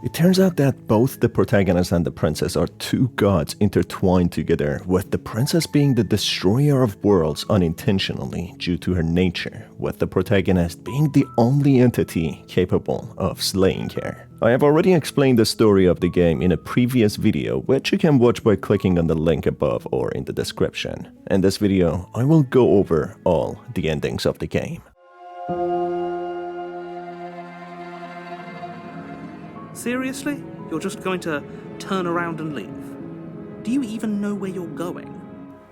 It turns out that both the protagonist and the princess are two gods intertwined together, with the princess being the destroyer of worlds unintentionally due to her nature, with the protagonist being the only entity capable of slaying her. I have already explained the story of the game in a previous video, which you can watch by clicking on the link above or in the description. In this video, I will go over all the endings of the game. Seriously? You're just going to turn around and leave? Do you even know where you're going?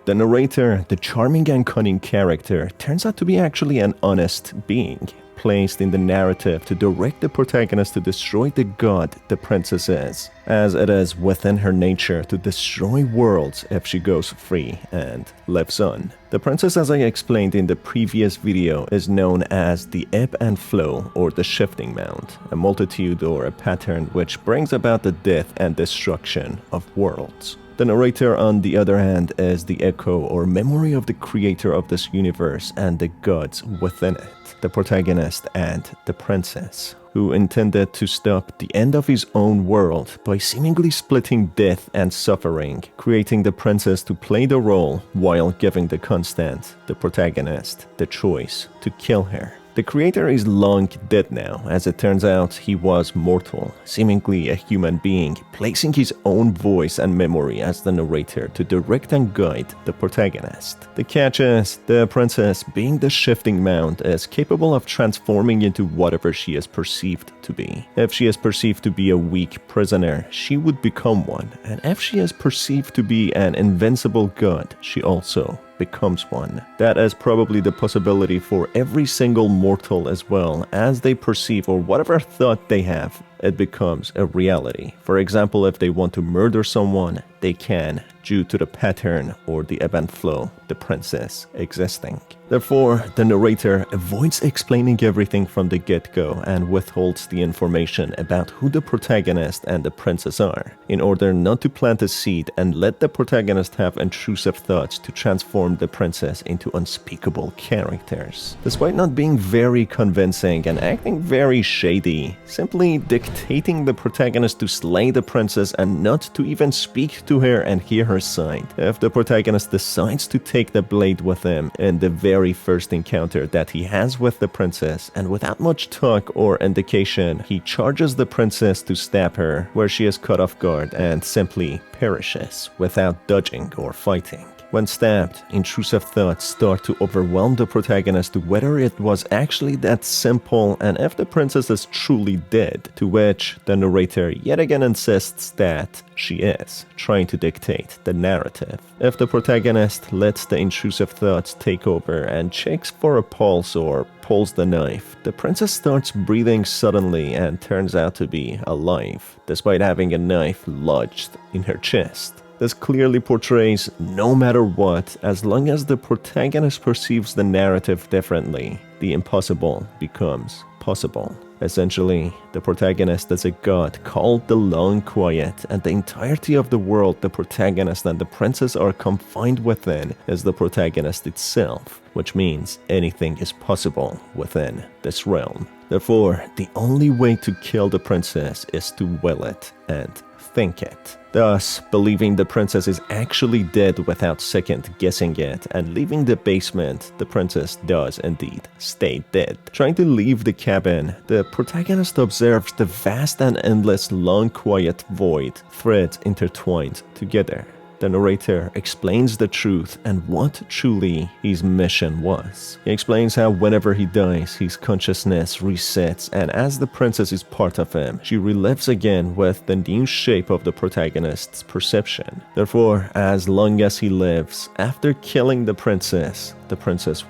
The narrator, the charming and cunning character, turns out to be actually an honest being, placed in the narrative to direct the protagonist to destroy the god the princess is, as it is within her nature to destroy worlds if she goes free and lives on. The princess, as I explained in the previous video, is known as the ebb and flow or the shifting mount, a multitude or a pattern which brings about the death and destruction of worlds. The narrator, on the other hand, is the echo or memory of the creator of this universe and the gods within it, the protagonist and the princess, who intended to stop the end of his own world by seemingly splitting death and suffering, creating the princess to play the role while giving the constant, the protagonist, the choice to kill her. The creator is long dead now, as it turns out he was mortal, seemingly a human being, placing his own voice and memory as the narrator to direct and guide the protagonist. The catch is, the princess, being the shifting mount, is capable of transforming into whatever she is perceived to be. If she is perceived to be a weak prisoner, she would become one, and if she is perceived to be an invincible god, she also becomes one. That is probably the possibility for every single mortal as well, as they perceive or whatever thought they have, it becomes a reality. For example, if they want to murder someone, they can, due to the pattern or the ebb and flow, the princess existing. Therefore, the narrator avoids explaining everything from the get-go and withholds the information about who the protagonist and the princess are, in order not to plant a seed and let the protagonist have intrusive thoughts to transform the princess into unspeakable characters. Despite not being very convincing and acting very shady, simply dictating the protagonist to slay the princess and not to even speak to her and hear her side. If the protagonist decides to take the blade with him in the very first encounter that he has with the princess, and without much talk or indication, he charges the princess to stab her, where she is caught off guard and simply perishes without dodging or fighting. When stabbed, intrusive thoughts start to overwhelm the protagonist to whether it was actually that simple and if the princess is truly dead, to which the narrator yet again insists that she is, trying to dictate the narrative. If the protagonist lets the intrusive thoughts take over and checks for a pulse or pulls the knife, the princess starts breathing suddenly and turns out to be alive, despite having a knife lodged in her chest. This clearly portrays, no matter what, as long as the protagonist perceives the narrative differently, the impossible becomes possible. Essentially, the protagonist is a god called the Long Quiet, and the entirety of the world the protagonist and the princess are confined within is the protagonist itself, which means anything is possible within this realm. Therefore, the only way to kill the princess is to will it and think it. Thus, believing the princess is actually dead without second guessing it and leaving the basement, the princess does indeed stay dead. Trying to leave the cabin, the protagonist observes the vast and endless long quiet void, threads intertwined together. The narrator explains the truth and what truly his mission was. He explains how whenever he dies, his consciousness resets, and as the princess is part of him, she relives again with the new shape of the protagonist's perception. Therefore, as long as he lives, after killing the princess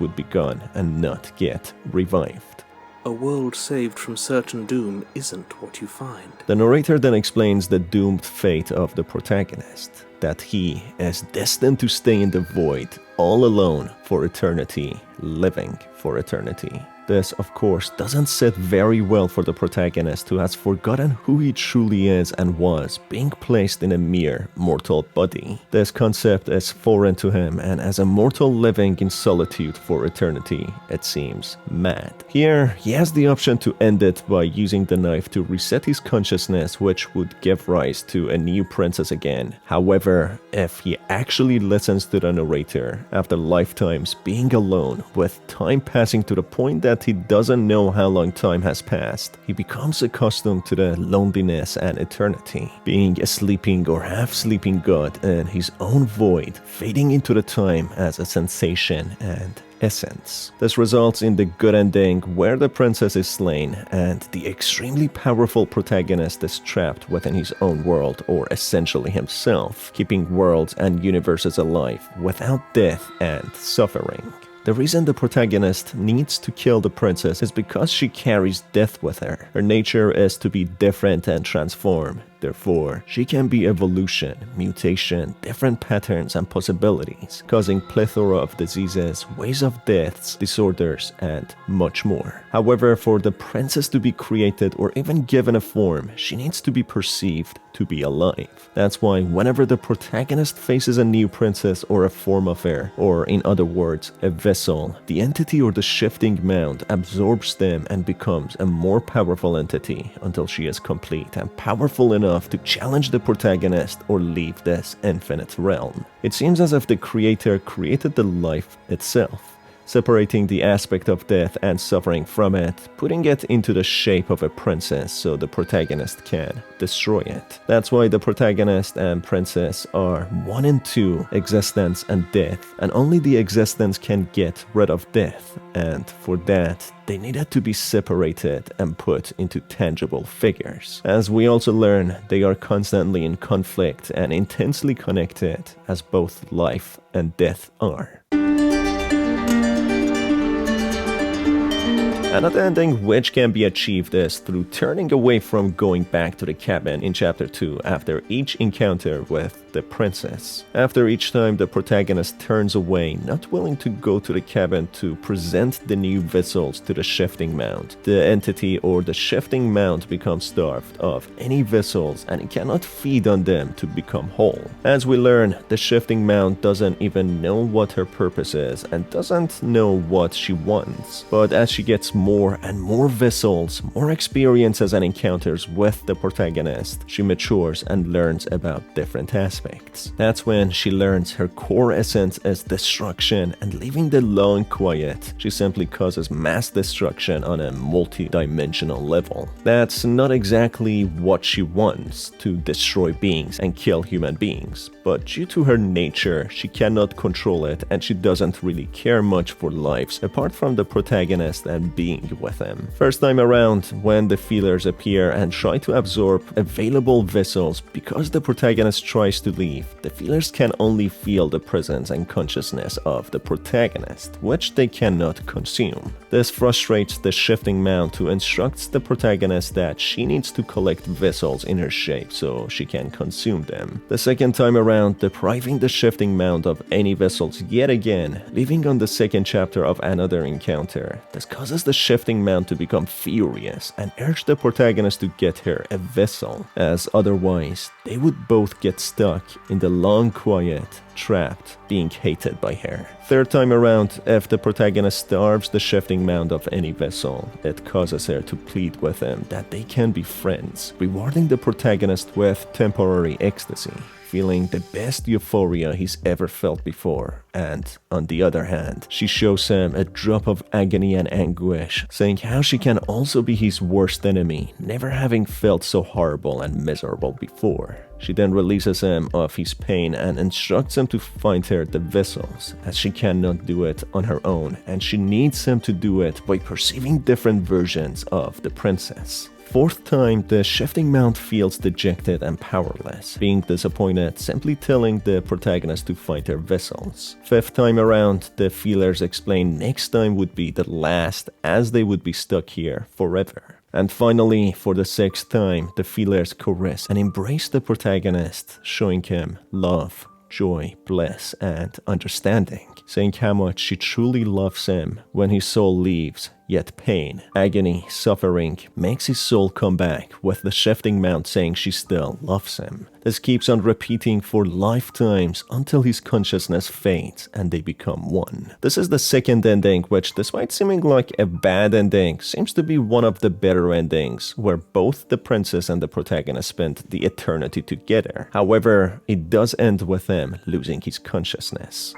would be gone and not get revived. A world saved from certain doom isn't what you find. The narrator then explains the doomed fate of the protagonist, that he is destined to stay in the void all alone for eternity, living for eternity. This, of course, doesn't sit very well for the protagonist who has forgotten who he truly is and was, being placed in a mere mortal body. This concept is foreign to him, and as a mortal living in solitude for eternity, it seems mad. Here, he has the option to end it by using the knife to reset his consciousness, which would give rise to a new princess again. However, if he actually listens to the narrator, after lifetimes being alone, with time passing to the point that he doesn't know how long time has passed, he becomes accustomed to the loneliness and eternity, being a sleeping or half-sleeping god in his own void, fading into the time as a sensation and essence. This results in the good ending where the princess is slain and the extremely powerful protagonist is trapped within his own world, or essentially himself, keeping worlds and universes alive without death and suffering. The reason the protagonist needs to kill the princess is because she carries death with her. Her nature is to be different and transform. Therefore, she can be evolution, mutation, different patterns and possibilities, causing plethora of diseases, ways of deaths, disorders, and much more. However, for the princess to be created or even given a form, she needs to be perceived to be alive. That's why whenever the protagonist faces a new princess or a form of her, or in other words, a vessel, the entity or the shifting mound absorbs them and becomes a more powerful entity until she is complete and powerful enough to challenge the protagonist or leave this infinite realm. It seems as if the creator created the life itself, separating the aspect of death and suffering from it, putting it into the shape of a princess so the protagonist can destroy it. That's why the protagonist and princess are one in two, existence and death, and only the existence can get rid of death, and for that, they needed to be separated and put into tangible figures. As we also learn, they are constantly in conflict and intensely connected, as both life and death are. Another ending which can be achieved is through turning away from going back to the cabin in chapter 2 after each encounter with the princess. After each time the protagonist turns away, not willing to go to the cabin to present the new vessels to the shifting mound, the entity or the shifting mound becomes starved of any vessels and it cannot feed on them to become whole. As we learn, the shifting mound doesn't even know what her purpose is and doesn't know what she wants, but as she gets more and more vessels, more experiences and encounters with the protagonist, she matures and learns about different aspects. That's when she learns her core essence is destruction, and leaving the law and quiet, she simply causes mass destruction on a multi-dimensional level. That's not exactly what she wants, to destroy beings and kill human beings, but due to her nature, she cannot control it and she doesn't really care much for lives apart from the protagonist and being with him. First time around, when the feelers appear and try to absorb available vessels, because the protagonist tries to leave, the feelers can only feel the presence and consciousness of the protagonist, which they cannot consume. This frustrates the shifting mound, who instructs the protagonist that she needs to collect vessels in her shape so she can consume them. The second time around, depriving the shifting mound of any vessels yet again, leaving on the second chapter of another encounter. This causes the shifting mound to become furious and urge the protagonist to get her a vessel, as otherwise they would both get stuck in the long quiet, trapped, being hated by her. Third time around, if the protagonist starves the shifting mound of any vessel, it causes her to plead with him that they can be friends, rewarding the protagonist with temporary ecstasy, feeling the best euphoria he's ever felt before. And on the other hand, she shows him a drop of agony and anguish, saying how she can also be his worst enemy, never having felt so horrible and miserable before. She then releases him of his pain and instructs him to find her the vessels, as she cannot do it on her own, and she needs him to do it by perceiving different versions of the princess. Fourth time, the shifting mound feels dejected and powerless, being disappointed, simply telling the protagonist to find her vessels. Fifth time around, the feelers explain next time would be the last, as they would be stuck here forever. And finally, for the sixth time, the feelers caress and embrace the protagonist, showing him love, joy, bliss, and understanding, saying how much she truly loves him. When his soul leaves, Yet pain, agony, suffering makes his soul come back, with the shifting mount saying she still loves him. This keeps on repeating for lifetimes until his consciousness fades and they become one. This is the second ending, which, despite seeming like a bad ending, seems to be one of the better endings, where both the princess and the protagonist spend the eternity together. However, it does end with him losing his consciousness.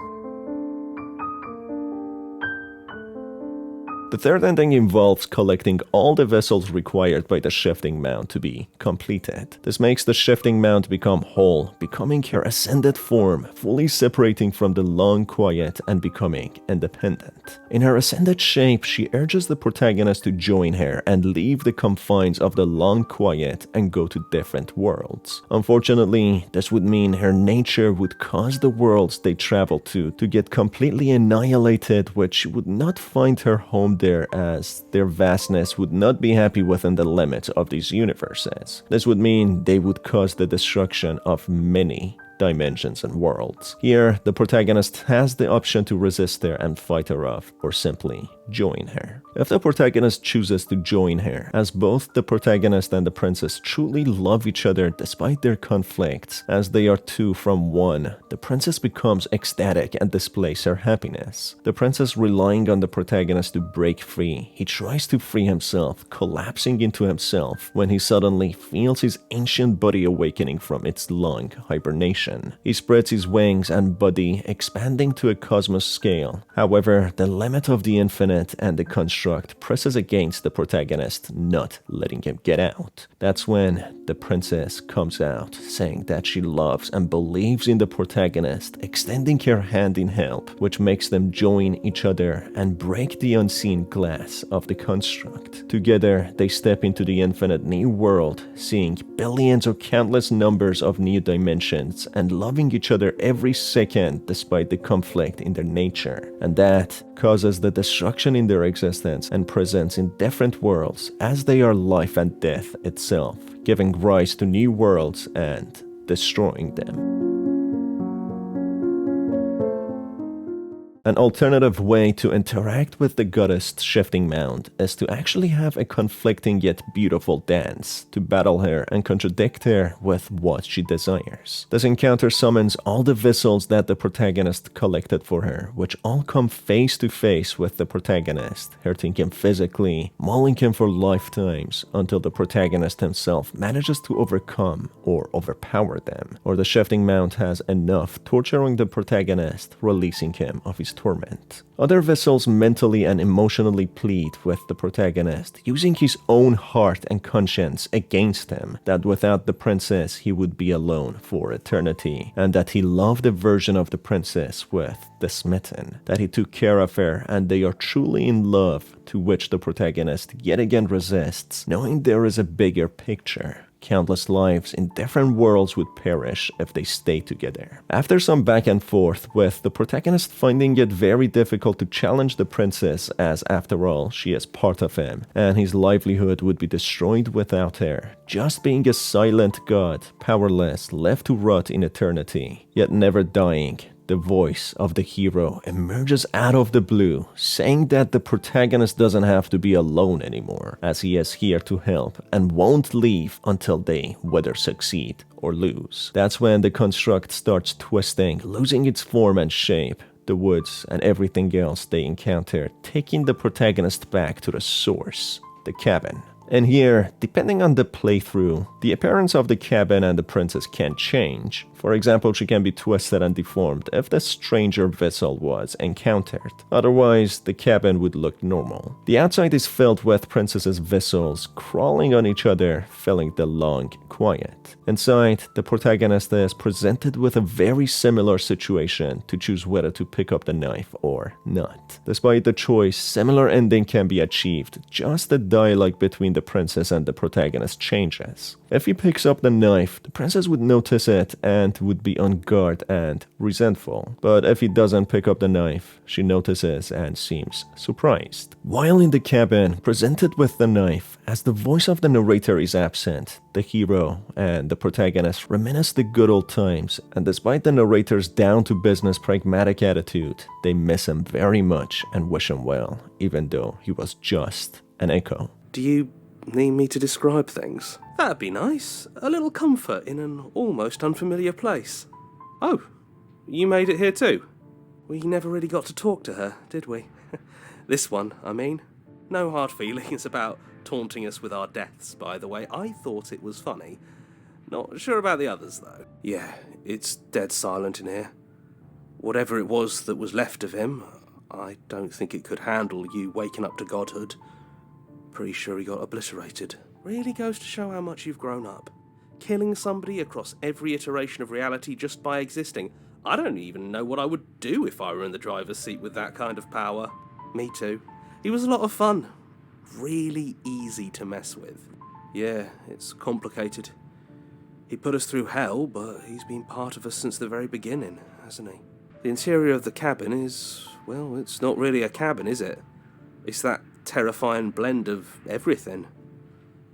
The third ending involves collecting all the vessels required by the shifting mount to be completed. This makes the shifting mount become whole, becoming her ascended form, fully separating from the long quiet and becoming independent. In her ascended shape, she urges the protagonist to join her and leave the confines of the long quiet and go to different worlds. Unfortunately, this would mean her nature would cause the worlds they travel to get completely annihilated, which she would not find her home there, as their vastness would not be happy within the limits of these universes. This would mean they would cause the destruction of many dimensions and worlds. Here, the protagonist has the option to resist her and fight her off, or simply join her. If the protagonist chooses to join her, as both the protagonist and the princess truly love each other despite their conflicts, as they are two from one, the princess becomes ecstatic and displays her happiness. The princess relying on the protagonist to break free, he tries to free himself, collapsing into himself when he suddenly feels his ancient body awakening from its long hibernation. He spreads his wings and body, expanding to a cosmos scale. However, the limit of the infinite and the construct presses against the protagonist, not letting him get out. That's when the princess comes out, saying that she loves and believes in the protagonist, extending her hand in help, which makes them join each other and break the unseen glass of the construct. Together, they step into the infinite new world, seeing billions or countless numbers of new dimensions and loving each other every second despite the conflict in their nature. And that causes the destruction in their existence and presence in different worlds, as they are life and death itself, giving rise to new worlds and destroying them. An alternative way to interact with the goddess shifting mount is to actually have a conflicting yet beautiful dance, to battle her and contradict her with what she desires. This encounter summons all the vessels that the protagonist collected for her, which all come face to face with the protagonist, hurting him physically, mauling him for lifetimes, until the protagonist himself manages to overcome or overpower them, or the shifting mount has enough, torturing the protagonist, releasing him of his torment. Other vessels mentally and emotionally plead with the protagonist, using his own heart and conscience against him, that without the princess he would be alone for eternity, and that he loved a version of the princess with the smitten, that he took care of her and they are truly in love, to which the protagonist yet again resists, knowing there is a bigger picture. Countless lives in different worlds would perish if they stayed together. After some back and forth, with the protagonist finding it very difficult to challenge the princess, as after all she is part of him, and his livelihood would be destroyed without her, just being a silent god, powerless, left to rot in eternity, yet never dying. The voice of the hero emerges out of the blue, saying that the protagonist doesn't have to be alone anymore, as he is here to help and won't leave until they whether succeed or lose. That's when the construct starts twisting, losing its form and shape. The woods and everything else they encounter, taking the protagonist back to the source, the cabin. And here, depending on the playthrough, the appearance of the cabin and the princess can change. For example, she can be twisted and deformed if the stranger vessel was encountered. Otherwise, the cabin would look normal. The outside is filled with princess's vessels crawling on each other, filling the long quiet. Inside, the protagonist is presented with a very similar situation to choose whether to pick up the knife or not. Despite the choice, similar ending can be achieved. Just the dialogue between the princess and the protagonist changes. If he picks up the knife, the princess would notice it and would be on guard and resentful. But if he doesn't pick up the knife, she notices and seems surprised. While in the cabin, presented with the knife, as the voice of the narrator is absent, the hero and the protagonist reminisce the good old times, and despite the narrator's down-to-business pragmatic attitude, they miss him very much and wish him well, even though he was just an echo. Do you need me to describe things? That'd be nice. A little comfort in an almost unfamiliar place. Oh, you made it here too? We never really got to talk to her, did we? This one, I mean. No hard feelings about taunting us with our deaths, by the way. I thought it was funny. Not sure about the others, though. Yeah, it's dead silent in here. Whatever it was that was left of him, I don't think it could handle you waking up to godhood. Pretty sure he got obliterated. Really goes to show how much you've grown up. Killing somebody across every iteration of reality just by existing. I don't even know what I would do if I were in the driver's seat with that kind of power. Me too. He was a lot of fun. Really easy to mess with. Yeah, it's complicated. He put us through hell, but he's been part of us since the very beginning, hasn't he? The interior of the cabin is, well, it's not really a cabin, is it? It's that terrifying blend of everything.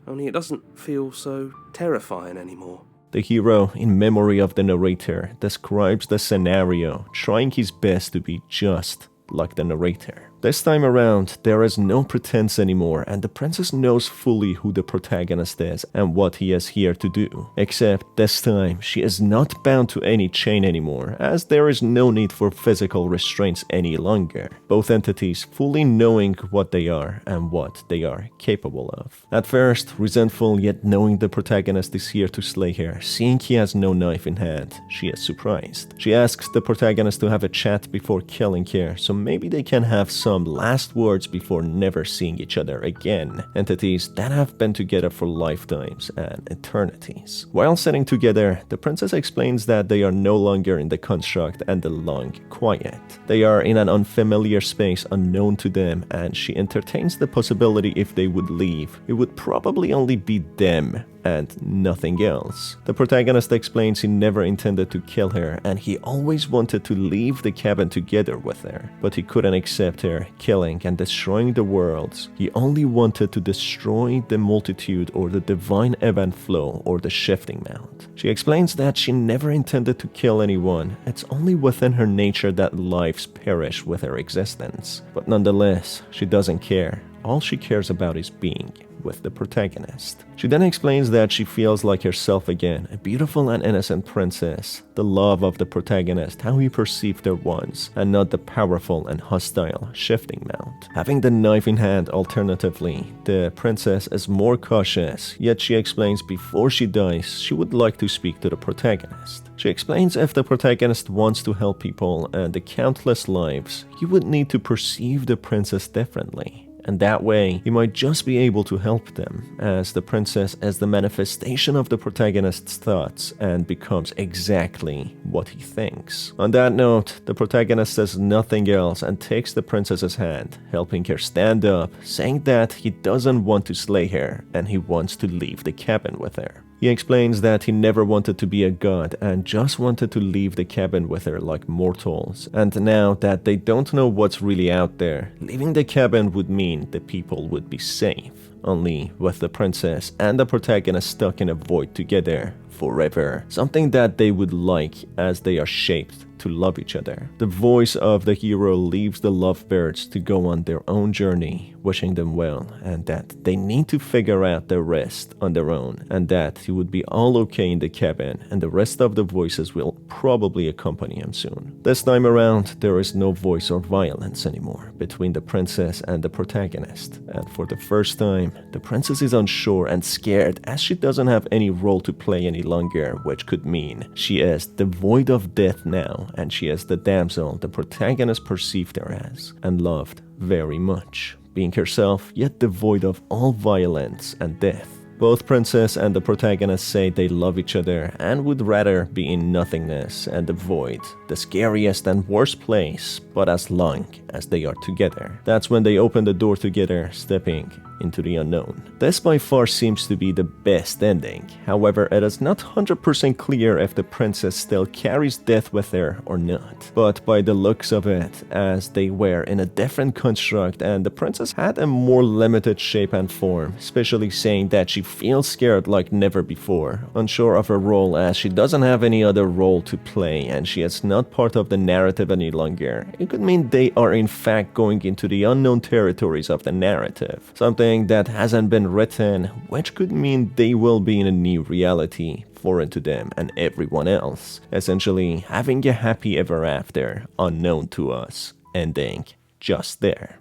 Only it doesn't feel so terrifying anymore. The hero, in memory of the narrator, describes the scenario, trying his best to be just like the narrator. This time around, there is no pretense anymore, and the princess knows fully who the protagonist is and what he is here to do. Except this time, she is not bound to any chain anymore, as there is no need for physical restraints any longer. Both entities fully knowing what they are and what they are capable of. At first, resentful yet knowing the protagonist is here to slay her, seeing he has no knife in hand, she is surprised. She asks the protagonist to have a chat before killing her, so maybe they can have some last words before never seeing each other again. Entities that have been together for lifetimes and eternities. While sitting together, the princess explains that they are no longer in the construct and the long quiet. They are in an unfamiliar space unknown to them, and she entertains the possibility if they would leave, it would probably only be them and nothing else. The protagonist explains he never intended to kill her and he always wanted to leave the cabin together with her, but he couldn't accept her killing and destroying the worlds. He only wanted to destroy the multitude or the divine ebb and flow or the shifting mount. She explains that she never intended to kill anyone. It's only within her nature that lives perish with her existence. But nonetheless, she doesn't care. All she cares about is being with the protagonist. She then explains that she feels like herself again, a beautiful and innocent princess, the love of the protagonist, how he perceived her once, and not the powerful and hostile shifting mount. Having the knife in hand alternatively, the princess is more cautious, yet she explains before she dies, she would like to speak to the protagonist. She explains if the protagonist wants to help people and the countless lives, he would need to perceive the princess differently. And that way, he might just be able to help them, as the princess is the manifestation of the protagonist's thoughts and becomes exactly what he thinks. On that note, the protagonist says nothing else and takes the princess's hand, helping her stand up, saying that he doesn't want to slay her and he wants to leave the cabin with her. He explains that he never wanted to be a god and just wanted to leave the cabin with her like mortals. And now that they don't know what's really out there, leaving the cabin would mean the people would be safe. Only with the princess and the protagonist stuck in a void together forever. Something that they would like as they are shaped to love each other. The voice of the hero leaves the lovebirds to go on their own journey, wishing them well, and that they need to figure out the rest on their own, and that he would be all okay in the cabin, and the rest of the voices will probably accompany him soon. This time around, there is no voice or violence anymore between the princess and the protagonist, and for the first time, the princess is unsure and scared as she doesn't have any role to play any longer, which could mean she is devoid of death now, and she is the damsel the protagonist perceived her as and loved very much, being herself yet devoid of all violence and death. Both princess and the protagonist say they love each other and would rather be in nothingness and the void, the scariest and worst place, but as long as they are together. That's when they open the door together, stepping into the unknown. This by far seems to be the best ending. However, it is not 100% clear if the princess still carries death with her or not. But by the looks of it, as they were in a different construct and the princess had a more limited shape and form, especially saying that she feels scared like never before, unsure of her role as she doesn't have any other role to play and she is not part of the narrative any longer. It could mean they are in fact going into the unknown territories of the narrative, something that hasn't been written, which could mean they will be in a new reality, foreign to them and everyone else, essentially having a happy ever after, unknown to us, ending just there.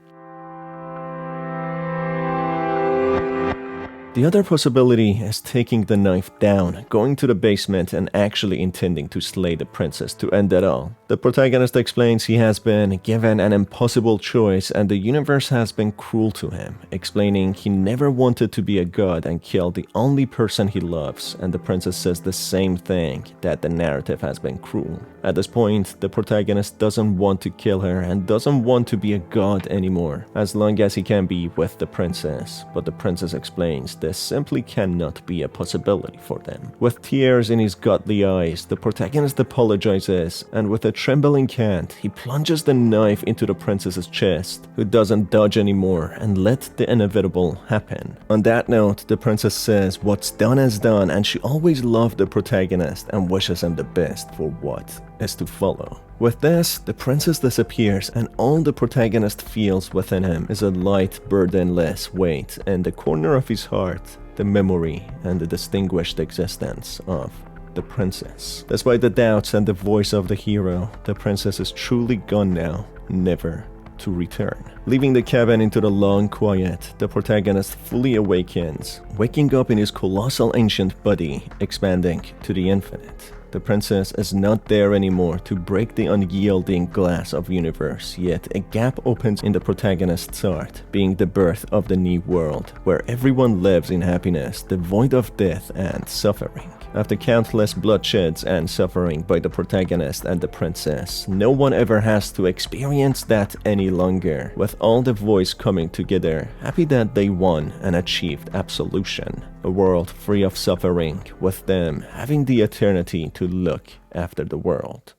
The other possibility is taking the knife down, going to the basement and actually intending to slay the princess to end it all. The protagonist explains he has been given an impossible choice and the universe has been cruel to him, explaining he never wanted to be a god and kill the only person he loves, and the princess says the same thing, that the narrative has been cruel. At this point, the protagonist doesn't want to kill her and doesn't want to be a god anymore, as long as he can be with the princess, but the princess explains this simply cannot be a possibility for them. With tears in his godly eyes, the protagonist apologizes, and with a trembling hand, he plunges the knife into the princess's chest, who doesn't dodge anymore and let the inevitable happen. On that note, the princess says what's done is done and she always loved the protagonist and wishes him the best for what is to follow. With this, the princess disappears and all the protagonist feels within him is a light, burdenless weight in the corner of his heart, the memory and the distinguished existence of the princess. Despite the doubts and the voice of the hero, the princess is truly gone now, never to return. Leaving the cabin into the long quiet, the protagonist fully awakens, waking up in his colossal ancient body, expanding to the infinite. The princess is not there anymore to break the unyielding glass of universe, yet a gap opens in the protagonist's heart, being the birth of the new world, where everyone lives in happiness, devoid of death and suffering. After countless bloodsheds and suffering by the protagonist and the princess, no one ever has to experience that any longer, with all the voices coming together, happy that they won and achieved absolution. A world free of suffering, with them having the eternity to look after the world.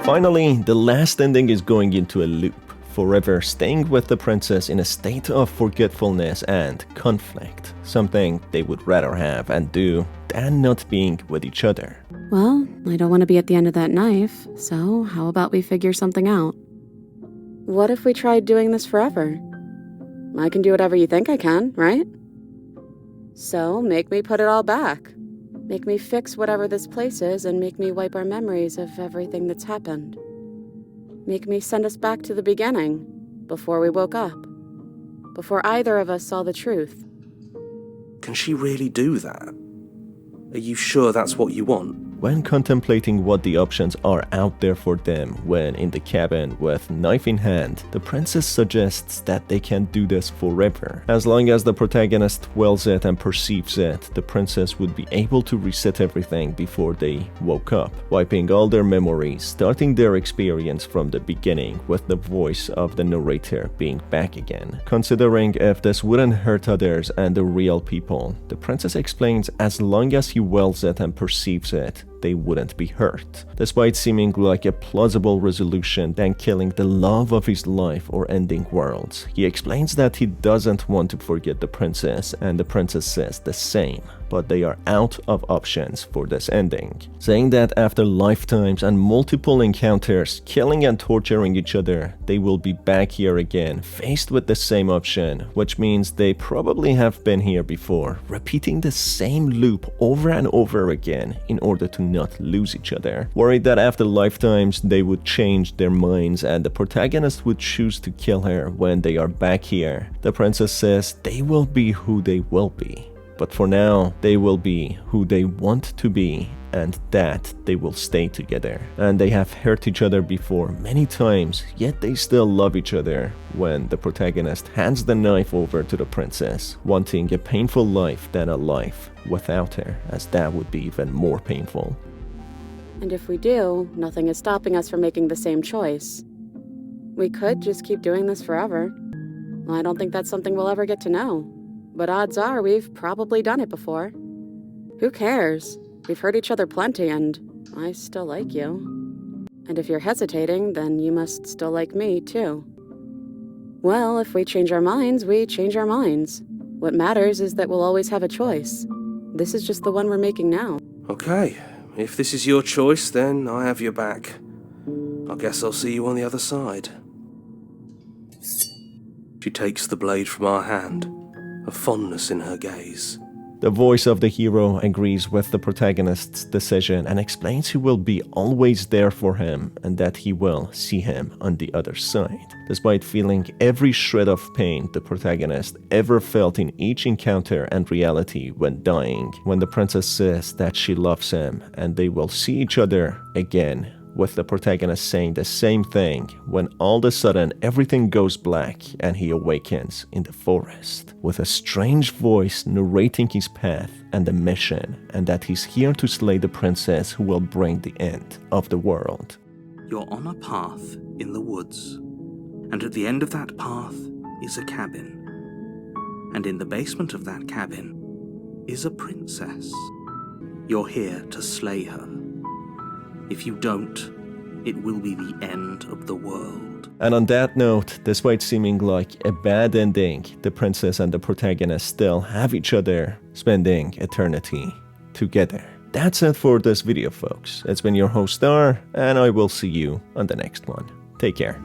Finally, the last ending is going into a loop, forever staying with the princess in a state of forgetfulness and conflict, something they would rather have and do than not being with each other. Well, I don't want to be at the end of that knife, so how about we figure something out? What if we tried doing this forever? I can do whatever you think I can, right? So make me put it all back. Make me fix whatever this place is and make me wipe our memories of everything that's happened. Make me send us back to the beginning, before we woke up, before either of us saw the truth. Can she really do that? Are you sure that's what you want? When contemplating what the options are out there for them when in the cabin with knife in hand, the princess suggests that they can do this forever. As long as the protagonist wills it and perceives it, the princess would be able to reset everything before they woke up, wiping all their memories, starting their experience from the beginning with the voice of the narrator being back again. Considering if this wouldn't hurt others and the real people, the princess explains as long as he wills it and perceives it, they wouldn't be hurt, despite seeming like a plausible resolution than killing the love of his life or ending worlds. He explains that he doesn't want to forget the princess, and the princess says the same, but they are out of options for this ending, saying that after lifetimes and multiple encounters, killing and torturing each other, they will be back here again, faced with the same option, which means they probably have been here before, repeating the same loop over and over again in order to not lose each other. Worried that after lifetimes they would change their minds and the protagonist would choose to kill her when they are back here, the princess says they will be who they will be. But for now, they will be who they want to be, and that they will stay together. And they have hurt each other before many times, yet they still love each other when the protagonist hands the knife over to the princess, wanting a painful life than a life without her, as that would be even more painful. And if we do, nothing is stopping us from making the same choice. We could just keep doing this forever. I don't think that's something we'll ever get to know. But odds are we've probably done it before. Who cares? We've hurt each other plenty, and I still like you. And if you're hesitating, then you must still like me, too. Well, if we change our minds, we change our minds. What matters is that we'll always have a choice. This is just the one we're making now. Okay, if this is your choice, then I have your back. I guess I'll see you on the other side. She takes the blade from our hand, a fondness in her gaze. The voice of the hero agrees with the protagonist's decision and explains he will be always there for him and that he will see him on the other side. Despite feeling every shred of pain the protagonist ever felt in each encounter and reality when dying, when the princess says that she loves him and they will see each other again, with the protagonist saying the same thing when all of a sudden everything goes black and he awakens in the forest with a strange voice narrating his path and the mission, and that he's here to slay the princess who will bring the end of the world. You're on a path in the woods, and at the end of that path is a cabin. And in the basement of that cabin is a princess. You're here to slay her. If you don't, it will be the end of the world. And on that note, despite seeming like a bad ending, the princess and the protagonist still have each other, spending eternity together. That's it for this video, folks. It's been your host Star, and I will see you on the next one. Take care.